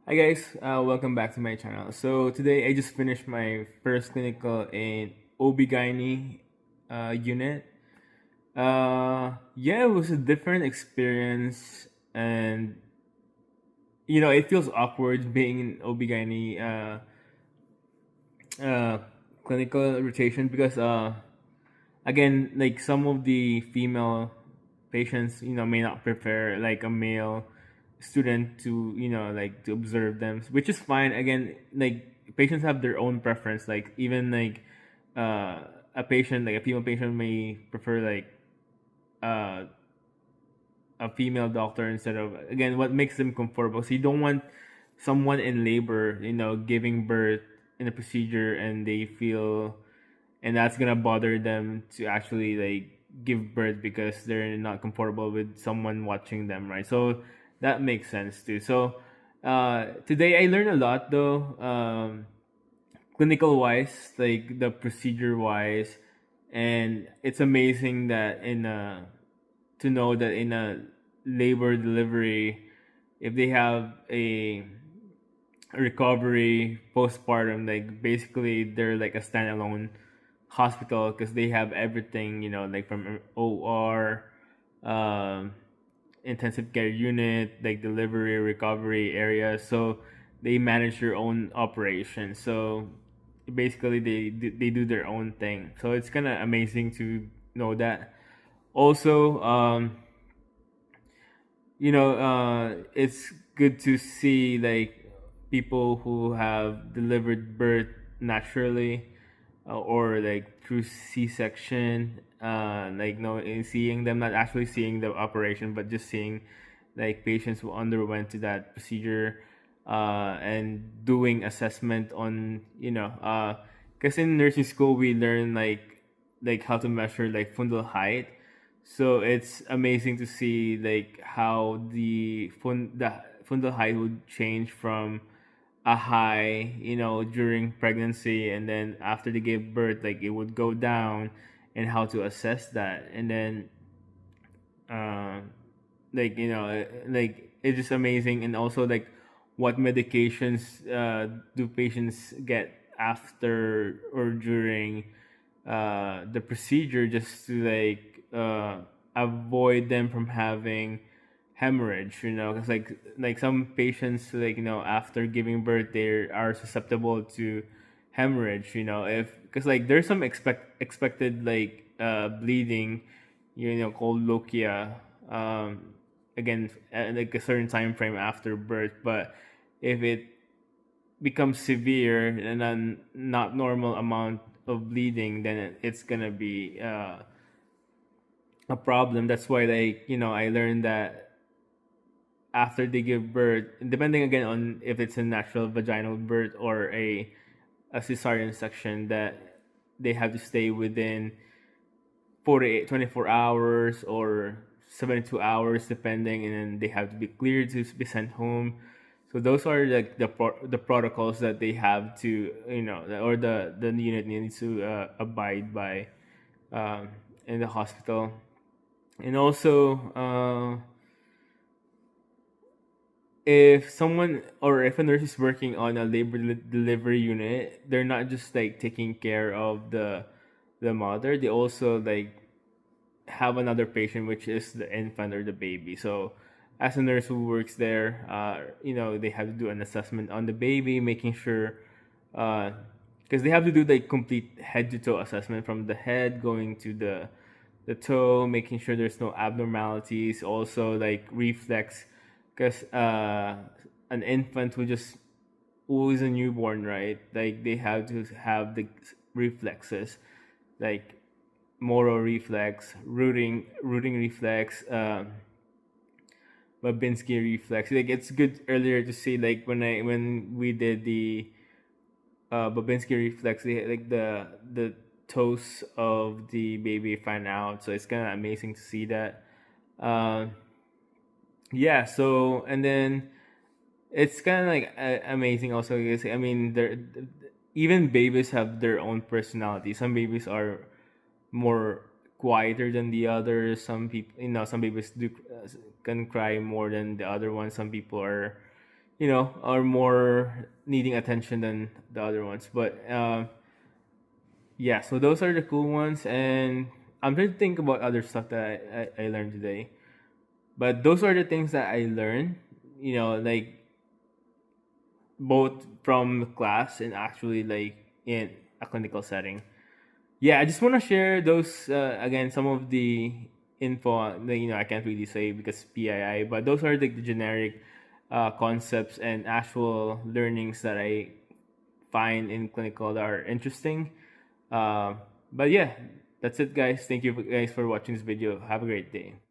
Hi guys, welcome back to my channel. So today I just finished my first clinical in OB-GYNE unit. Yeah, it was a different experience, and it feels awkward being in OB-GYNE uh, clinical rotation because again, like some of the female patients, may not prefer like a male student to, like to observe them, which is fine. Again, like patients have their own preference. Like even like uh, a patient, like a female patient, may prefer like uh, a female doctor instead of, again, what makes them comfortable. So you don't want someone in labor, giving birth in a procedure, and they feel and that's gonna bother them to actually like give birth because they're not comfortable with someone watching them, right? So that makes sense too. So today I learned a lot though, clinical wise, like the procedure wise, and it's amazing that in a to know that in a labor delivery, if they have a recovery postpartum, like basically they're like a standalone hospital because they have everything, like from OR, um, intensive care unit, like delivery recovery area. So they manage their own operation. So basically they do their own thing. So it's kind of amazing to know that. Also, it's good to see like people who have delivered birth naturally, or like through C-section, like no, in seeing them, not actually seeing the operation, but just seeing like patients who underwent to that procedure, and doing assessment on, because in nursing school we learn like how to measure like fundal height. So it's amazing to see like how the fundal height would change from a high, during pregnancy, and then after they gave birth, like it would go down, and how to assess that, and then uh, like it's just amazing, and also like what medications do patients get after or during the procedure, just to avoid them from having hemorrhage, because like some patients, like after giving birth they are susceptible to hemorrhage, if because like there's some expected like bleeding, called lochia, again, like a certain time frame after birth. But if it becomes severe and then not normal amount of bleeding, then it's gonna be a problem. That's why, like, I learned that after they give birth, depending again on if it's a natural vaginal birth or a cesarean section, that they have to stay within 24 hours or 72 hours depending, and then they have to be cleared to be sent home. So those are like the protocols that they have to, or the unit needs to abide by, um, in the hospital. And also, if someone or if a nurse is working on a labor delivery unit, they're not just like taking care of the mother. They also like have another patient, which is the infant or the baby. So as a nurse who works there, they have to do an assessment on the baby, making sure, because they have to do the complete head to toe assessment from the head going to the toe, making sure there's no abnormalities. Also like reflex, because an infant who is a newborn, right? Like they have to have the reflexes, like motor reflex, rooting reflex, Babinski reflex. Like it's good earlier to see, like when we did the Babinski reflex, like the toes of the baby fan out. So it's kind of amazing to see that. Uh, yeah. So and then it's kind of like amazing also because, I mean, even babies have their own personality. Some babies are more quieter than the others. Some people, some babies do can cry more than the other ones. Some people are, are more needing attention than the other ones. But yeah, so those are the cool ones, and I'm trying to think about other stuff that I learned today. But those are the things that I learned, like both from class and actually like in a clinical setting. Yeah, I just want to share those again. Some of the info that I can't really say because PII, but those are the generic concepts and actual learnings that I find in clinical that are interesting. Uh, but yeah, that's it, guys. Thank you guys for watching this video. Have a great day.